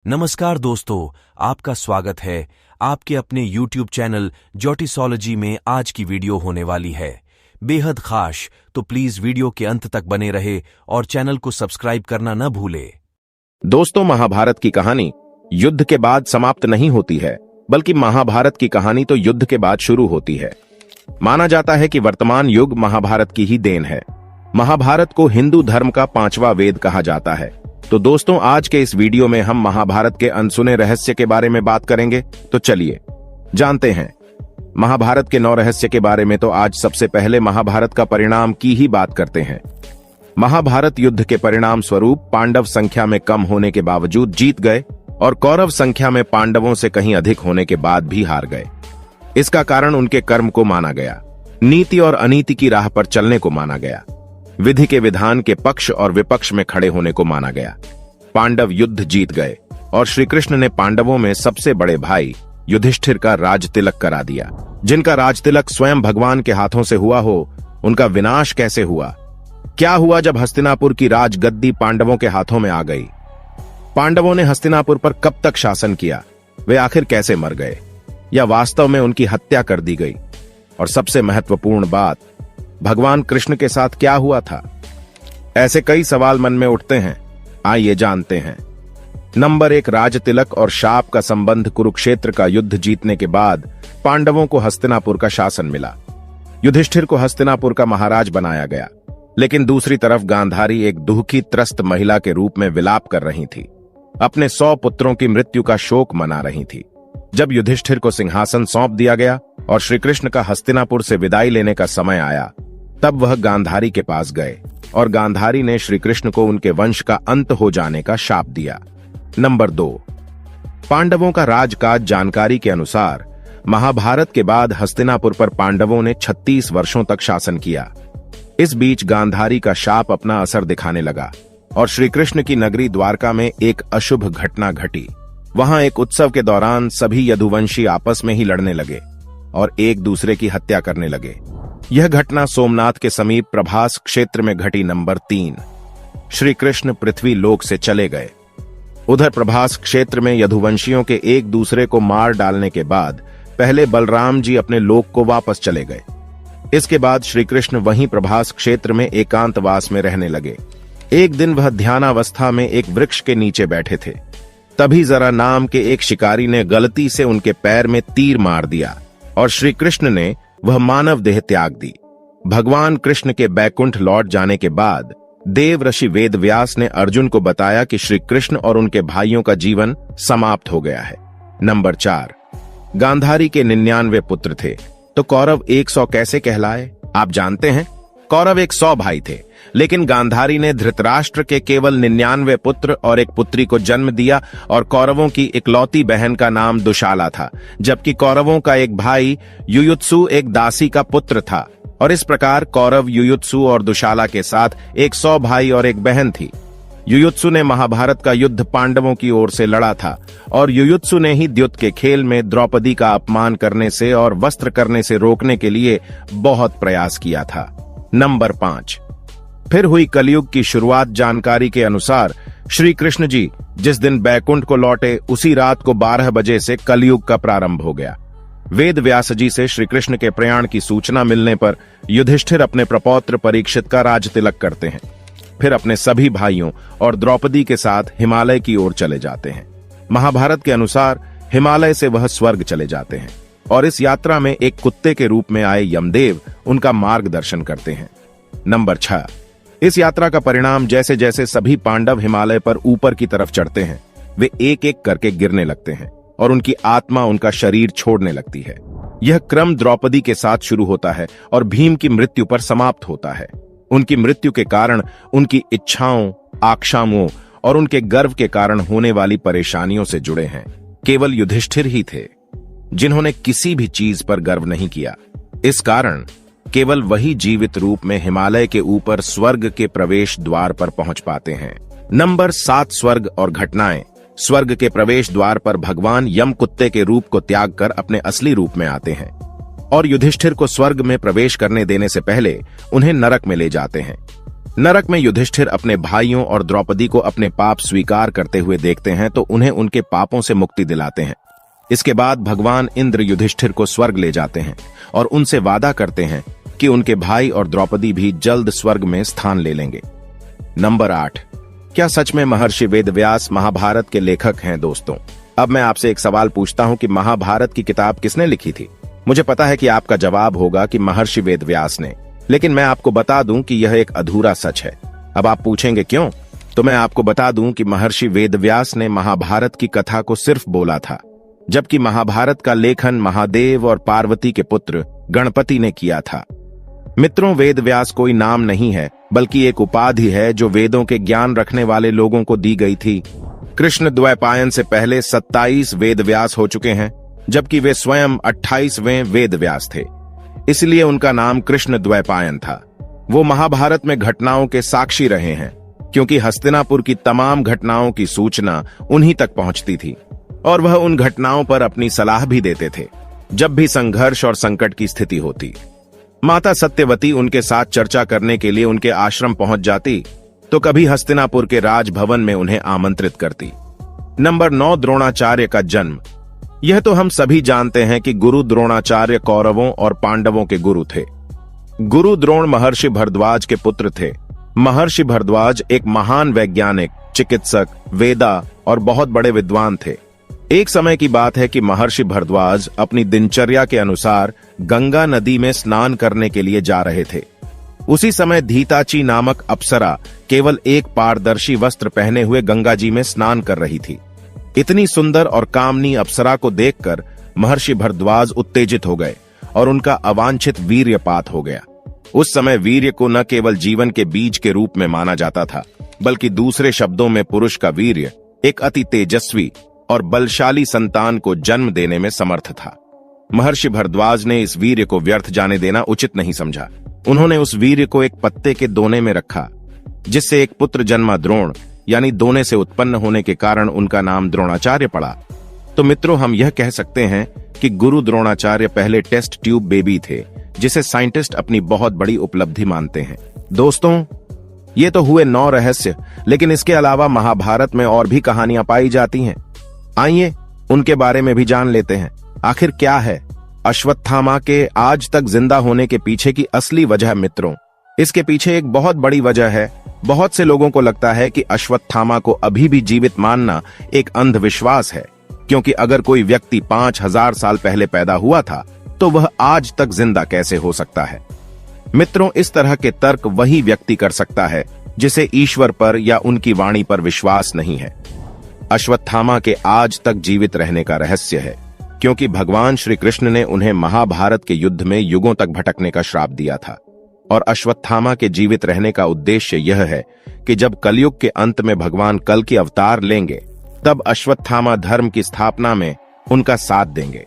नमस्कार दोस्तों, आपका स्वागत है आपके अपने YouTube चैनल ज्योतिषोलॉजी में। आज की वीडियो होने वाली है बेहद खास, तो प्लीज वीडियो के अंत तक बने रहे और चैनल को सब्सक्राइब करना न भूले। दोस्तों, महाभारत की कहानी युद्ध के बाद समाप्त नहीं होती है, बल्कि महाभारत की कहानी तो युद्ध के बाद शुरू होती है। माना जाता है कि वर्तमान युग महाभारत की ही देन है। महाभारत को हिंदू धर्म का 5वां वेद कहा जाता है। तो दोस्तों, आज के इस वीडियो में हम महाभारत के अनसुने रहस्य के बारे में बात करेंगे। तो चलिए जानते हैं महाभारत के 9 रहस्य के बारे में। तो आज सबसे पहले महाभारत का परिणाम की ही बात करते हैं। महाभारत युद्ध के परिणाम स्वरूप पांडव संख्या में कम होने के बावजूद जीत गए और कौरव संख्या में पांडवों से कहीं अधिक होने के बाद भी हार गए। इसका कारण उनके कर्म को माना गया, नीति और अनीति की राह पर चलने को माना गया, विधि के विधान के पक्ष और विपक्ष में खड़े होने को माना गया। पांडव युद्ध जीत गए और श्री कृष्ण ने पांडवों में सबसे बड़े भाई युधिष्ठिर का राज तिलक करा दिया। जिनका राज तिलक स्वयं भगवान के हाथों से हुआ हो, उनका विनाश कैसे हुआ? क्या हुआ जब हस्तिनापुर की राजगद्दी पांडवों के हाथों में आ गई? पांडवों ने हस्तिनापुर पर कब तक शासन किया? वे आखिर कैसे मर गए, या वास्तव में उनकी हत्या कर दी गई? और सबसे महत्वपूर्ण बात, भगवान कृष्ण के साथ क्या हुआ था? ऐसे कई सवाल मन में उठते हैं। आइए जानते हैं। नंबर 1, राज तिलक और शाप का संबंध। कुरुक्षेत्र का युद्ध जीतने के बाद पांडवों को हस्तिनापुर का शासन मिला। युधिष्ठिर को हस्तिनापुर का महाराज बनाया गया, लेकिन दूसरी तरफ गांधारी एक दुखी त्रस्त महिला के रूप में विलाप कर रही थी। अपने 100 पुत्रों की मृत्यु का शोक मना रही थी। जब युधिष्ठिर को सिंहासन सौंप दिया गया और श्री कृष्ण का हस्तिनापुर से विदाई लेने का समय आया, तब वह गांधारी के पास गए और गांधारी ने श्री कृष्ण को उनके वंश का अंत हो जाने का शाप दिया। नंबर 2, पांडवों का राजकाज। जानकारी के अनुसार महाभारत के बाद हस्तिनापुर पर पांडवों ने 36 वर्षों तक शासन किया। इस बीच गांधारी का शाप अपना असर दिखाने लगा और श्री कृष्ण की नगरी द्वारका में एक अशुभ घटना घटी। वहां एक उत्सव के दौरान सभी यदुवंशी आपस में ही लड़ने लगे और एक दूसरे की हत्या करने लगे। यह घटना सोमनाथ के समीप प्रभास क्षेत्र में घटी। नंबर 3, श्री कृष्ण पृथ्वी लोक से चले गए। उधर प्रभास क्षेत्र में यदुवंशियों के एक दूसरे को मार डालने के बाद पहले बलराम जी अपने लोक को वापस चले गए। इसके बाद श्री कृष्ण वहीं प्रभास क्षेत्र में एकांतवास में रहने लगे। एक दिन वह ध्यानावस्था में एक वृक्ष के नीचे बैठे थे। तभी जरा नाम के एक शिकारी ने गलती से उनके पैर में तीर मार दिया और श्री कृष्ण ने वह मानव देह त्याग दी। भगवान कृष्ण के बैकुंठ लौट जाने के बाद देव ऋषि वेदव्यास ने अर्जुन को बताया कि श्री कृष्ण और उनके भाइयों का जीवन समाप्त हो गया है। नंबर 4, गांधारी के 99 पुत्र थे, तो कौरव 100 कैसे कहलाए? आप जानते हैं, कौरव 100 भाई थे, लेकिन गांधारी ने धृतराष्ट्र के केवल 99 पुत्र और एक पुत्री को जन्म दिया और कौरवों की इकलौती बहन का नाम दुशाला था, जबकि कौरवों का एक भाई युयुत्सु एक दासी का पुत्र था। और इस प्रकार कौरव युयुत्सु और दुशाला के साथ 100 भाई और एक बहन थी। युयुत्सु ने महाभारत का युद्ध पांडवों की ओर से लड़ा था और युयुत्सु ने ही द्युत के खेल में द्रौपदी का अपमान करने से और वस्त्र करने से रोकने के लिए बहुत प्रयास किया था। नंबर 5, फिर हुई कलयुग की शुरुआत। जानकारी के अनुसार श्री कृष्ण जी जिस दिन बैकुंठ को लौटे, उसी रात को 12 बजे से कलयुग का प्रारंभ हो गया। वेद व्यास जी से श्री कृष्ण के प्रयाण की सूचना मिलने पर युधिष्ठिर अपने प्रपौत्र परीक्षित का राज तिलक करते हैं। फिर अपने सभी भाइयों और द्रौपदी के साथ हिमालय की ओर चले जाते हैं। महाभारत के अनुसार हिमालय से वह स्वर्ग चले जाते हैं और इस यात्रा में एक कुत्ते के रूप में आए यमदेव उनका मार्गदर्शन करते हैं। नंबर 6, इस यात्रा का परिणाम जैसे जैसे सभी पांडव हिमालय पर ऊपर की तरफ चढ़ते हैं, वे एक एक करके गिरने लगते हैं और उनकी आत्मा उनका शरीर छोड़ने लगती है। यह क्रम द्रौपदी के साथ शुरू होता है और भीम की मृत्यु पर समाप्त होता है। उनकी मृत्यु के कारण उनकी इच्छाओं, आकांक्षाओं और उनके गर्व के कारण होने वाली परेशानियों से जुड़े हैं। केवल युधिष्ठिर ही थे जिन्होंने किसी भी चीज पर गर्व नहीं किया। इस कारण केवल वही जीवित रूप में हिमालय के ऊपर स्वर्ग के प्रवेश द्वार पर पहुंच पाते हैं। नंबर 7, स्वर्ग और घटनाएं। स्वर्ग के प्रवेश द्वार पर भगवान यम कुत्ते के रूप को त्याग कर अपने असली रूप में आते हैं और युधिष्ठिर को स्वर्ग में प्रवेश करने देने से पहले उन्हें नरक में ले जाते हैं। नरक में युधिष्ठिर अपने भाइयों और द्रौपदी को अपने पाप स्वीकार करते हुए देखते हैं तो उन्हें उनके पापों से मुक्ति दिलाते हैं। इसके बाद भगवान इंद्र युधिष्ठिर को स्वर्ग ले जाते हैं और उनसे वादा करते हैं कि उनके भाई और द्रौपदी भी जल्द स्वर्ग में स्थान ले लेंगे। नंबर 8, क्या सच में महर्षि वेदव्यास महाभारत के लेखक हैं? दोस्तों, अब मैं आपसे एक सवाल पूछता हूं कि महाभारत की किताब किसने लिखी थी? मुझे पता है कि आपका जवाब होगा कि महर्षि वेदव्यास ने, लेकिन मैं आपको बता दूं कि यह एक अधूरा सच है। अब आप पूछेंगे क्यों? तो मैं आपको बता दूं कि महर्षि वेदव्यास ने महाभारत की कथा को सिर्फ बोला था, जबकि महाभारत का लेखन महादेव और पार्वती के पुत्र गणपति ने किया था। मित्रों, वेदव्यास कोई नाम नहीं है, बल्कि एक उपाधि है जो वेदों के ज्ञान रखने वाले लोगों को दी गई थी। कृष्ण द्वैपायन से पहले 27 वेदव्यास हो चुके हैं, जबकि वे स्वयं 28वें वेदव्यास थे, इसलिए उनका नाम कृष्ण द्वैपायन था। वो महाभारत में घटनाओं के साक्षी रहे हैं, क्योंकि हस्तिनापुर की तमाम घटनाओं की सूचना उन्हीं तक पहुंचती थी और वह उन घटनाओं पर अपनी सलाह भी देते थे जब भी संघर्ष और संकट की स्थिति होती। माता सत्यवती उनके साथ चर्चा करने के लिए उनके आश्रम पहुंच जाती तो कभी हस्तिनापुर के राजभवन में उन्हें आमंत्रित करती। नंबर 9, द्रोणाचार्य का जन्म। यह तो हम सभी जानते हैं कि गुरु द्रोणाचार्य कौरवों और पांडवों के गुरु थे। गुरु द्रोण महर्षि भरद्वाज के पुत्र थे। महर्षि भरद्वाज एक महान वैज्ञानिक, चिकित्सक, वेदा और बहुत बड़े विद्वान थे। एक समय की बात है कि महर्षि भरद्वाज अपनी दिनचर्या के अनुसार गंगा नदी में स्नान करने के लिए जा रहे थे। उसी समय धीताची नामक अप्सरा केवल एक पारदर्शी वस्त्र पहने हुए गंगा जी में स्नान कर रही थी। इतनी सुंदर और कामनी अप्सरा को देखकर महर्षि भरद्वाज उत्तेजित हो गए और उनका अवांछित वीर्यपात हो गया। उस समय वीर्य को न केवल जीवन के बीज के रूप में माना जाता था, बल्कि दूसरे शब्दों में पुरुष का वीर्य एक अति तेजस्वी और बलशाली संतान को जन्म देने में समर्थ था। महर्षि भरद्वाज ने इस वीर्य को व्यर्थ जाने देना उचित नहीं समझा। उन्होंने उस वीर्य को एक पत्ते के दोने में रखा, जिससे एक पुत्र जन्मा द्रोण, यानी दोने से उत्पन्न होने के कारण उनका नाम द्रोणाचार्य पड़ा। तो मित्रों, हम यह कह सकते हैं कि गुरु द्रोणाचार्य पहले टेस्ट ट्यूब बेबी थे, जिसे साइंटिस्ट अपनी बहुत बड़ी उपलब्धि मानते हैं। दोस्तों, ये तो हुए 9 रहस्य, लेकिन इसके अलावा महाभारत में और भी कहानियां पाई जाती हैं। आइए उनके बारे में भी जान लेते हैं। आखिर क्या है अश्वत्थामा के आज तक जिंदा होने के पीछे की असली वजह? मित्रों, इसके पीछे एक बहुत बड़ी वजह है। बहुत से लोगों को लगता है कि अश्वत्थामा को अभी भी जीवित मानना एक अंधविश्वास है, क्योंकि अगर कोई व्यक्ति 5000 साल पहले पैदा हुआ था तो वह आज तक जिंदा कैसे हो सकता है? मित्रों, इस तरह के तर्क वही व्यक्ति कर सकता है जिसे ईश्वर पर या उनकी वाणी पर विश्वास नहीं है। अश्वत्थामा के आज तक जीवित रहने का रहस्य है क्योंकि भगवान श्री कृष्ण ने उन्हें महाभारत के युद्ध में युगों तक भटकने का श्राप दिया था। और अश्वत्थामा के जीवित रहने का उद्देश्य यह है कि जब कलयुग के अंत में भगवान कल की अवतार लेंगे, तब अश्वत्थामा धर्म की स्थापना में उनका साथ देंगे।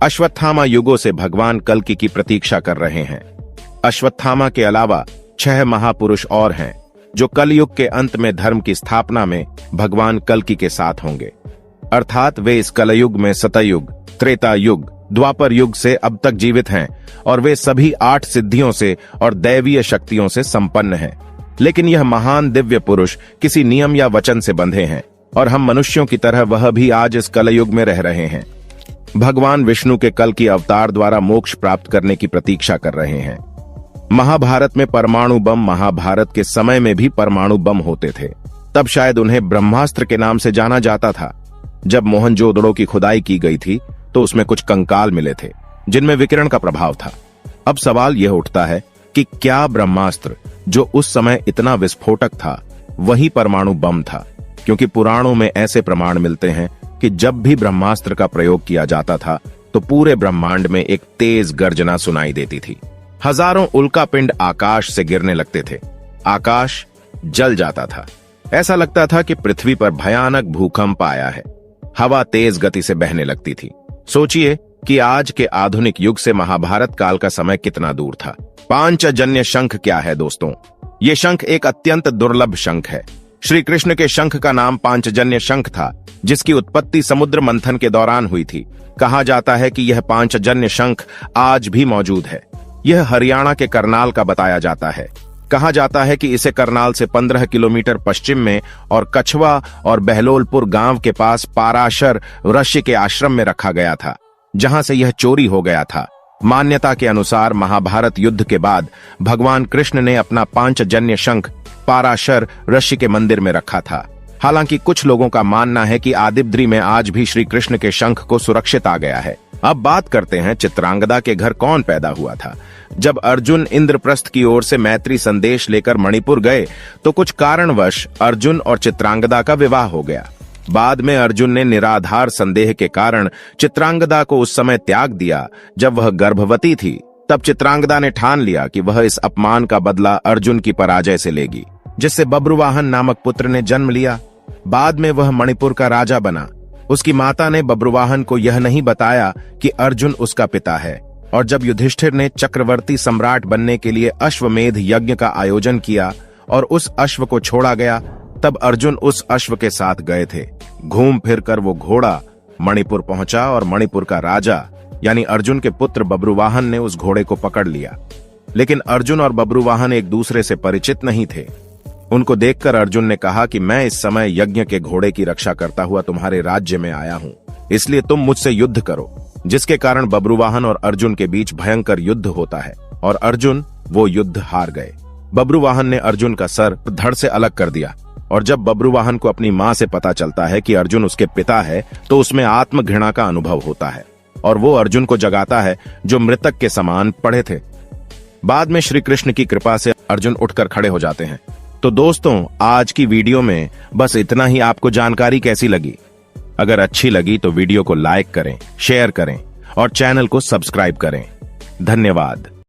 अश्वत्थामा युगों से भगवान कल्कि की प्रतीक्षा कर रहे हैं। अश्वत्थामा के अलावा 6 महापुरुष और हैं जो कलयुग के अंत में धर्म की स्थापना में भगवान कल्कि के साथ होंगे। अर्थात वे इस कलयुग में सतयुग, त्रेता युग, द्वापर युग से अब तक जीवित हैं और वे सभी 8 सिद्धियों से और दैवीय शक्तियों से संपन्न हैं। लेकिन यह महान दिव्य पुरुष किसी नियम या वचन से बंधे हैं और हम मनुष्यों की तरह वह भी आज इस कलयुग में रह रहे हैं। भगवान विष्णु के कल की अवतार द्वारा मोक्ष प्राप्त करने की प्रतीक्षा कर रहे हैं। महाभारत में परमाणु बम, महाभारत के समय में भी परमाणु बम होते थे। तब शायद उन्हें ब्रह्मास्त्र के नाम से जाना जाता था। जब मोहनजोदड़ो की खुदाई की गई थी तो उसमें कुछ कंकाल मिले थे जिनमें विकिरण का प्रभाव था। अब सवाल यह उठता है कि क्या ब्रह्मास्त्र, जो उस समय इतना विस्फोटक था, वही परमाणु बम था? क्योंकि पुराणों में ऐसे प्रमाण मिलते हैं कि जब भी ब्रह्मास्त्र का प्रयोग किया जाता था तो पूरे ब्रह्मांड में एक तेज गर्जना सुनाई देती थी। हजारों उल्कापिंड आकाश से गिरने लगते थे। आकाश जल जाता था। ऐसा लगता था कि पृथ्वी पर भयानक भूकंप आया है। हवा तेज गति से बहने लगती थी। सोचिए कि आज के आधुनिक युग से महाभारत काल का समय कितना दूर था। पांचजन्य शंख क्या है दोस्तों? ये शंख एक अत्यंत दुर्लभ शंख है। श्री कृष्ण के शंख का नाम पांचजन्य शंख था, जिसकी उत्पत्ति समुद्र मंथन के दौरान हुई थी। कहा जाता है कि यह पांचजन्य शंख आज भी मौजूद है। यह हरियाणा के करनाल का बताया जाता है। कहा जाता है कि इसे करनाल से 15 किलोमीटर पश्चिम में और कछवा और बहलोलपुर गांव के पास पाराशर ऋषि के आश्रम में रखा गया था, जहां से यह चोरी हो गया था। मान्यता के अनुसार महाभारत युद्ध के बाद भगवान कृष्ण ने अपना पांचजन्य शंख पाराशर ऋषि के मंदिर में रखा था। हालांकि कुछ लोगों का मानना है कि आदिब्द्री में आज भी श्री कृष्ण के शंख को सुरक्षित आ गया है। अब बात करते हैं चित्रांगदा के घर कौन पैदा हुआ था। जब अर्जुन इंद्रप्रस्थ की ओर से मैत्री संदेश लेकर मणिपुर गए तो कुछ कारणवश अर्जुन और चित्रांगदा का विवाह हो गया। बाद में अर्जुन ने निराधार संदेह के कारण चित्रांगदा को उस समय त्याग दिया जब वह गर्भवती थी। तब चित्रांगदा ने ठान लिया कि वह इस अपमान का बदला अर्जुन की पराजय से लेगी, जिससे बब्रुवाहन नामक पुत्र ने जन्म लिया। बाद में वह मणिपुर का राजा बना। उसकी माता ने बब्रुवाहन को यह नहीं बताया कि अर्जुन उसका पिता है, और जब युधिष्ठिर ने चक्रवर्ती सम्राट बनने के लिए अश्वमेध यज्ञ का आयोजन किया और उस अश्व को छोड़ा गया, तब अर्जुन उस अश्व के साथ गए थे। घूम फिरकर वो घोड़ा मणिपुर पहुंचा और मणिपुर का राजा यानी अर्जुन के पुत्र बब्रुवाहन ने उस घोड़े को पकड़ लिया। लेकिन अर्जुन और बब्रुवाहन एक दूसरे से परिचित नहीं थे। उनको देखकर अर्जुन ने कहा कि मैं इस समय यज्ञ के घोड़े की रक्षा करता हुआ तुम्हारे राज्य में आया हूं, इसलिए तुम मुझसे युद्ध करो। जिसके कारण बब्रुवाहन और अर्जुन के बीच भयंकर युद्ध होता है और अर्जुन वो युद्ध हार गए। बब्रुवाहन ने अर्जुन का सर धड़ से अलग कर दिया, और जब बब्रुवाहन को अपनी मां से पता चलता है कि अर्जुन उसके पिता है तो उसमें आत्मघृणा का अनुभव होता है और वो अर्जुन को जगाता है जो मृतक के समान पड़े थे। बाद में श्री कृष्ण की कृपा से अर्जुन उठकर खड़े हो जाते हैं। तो दोस्तों, आज की वीडियो में बस इतना ही। आपको जानकारी कैसी लगी? अगर अच्छी लगी तो वीडियो को लाइक करें, शेयर करें और चैनल को सब्सक्राइब करें। धन्यवाद।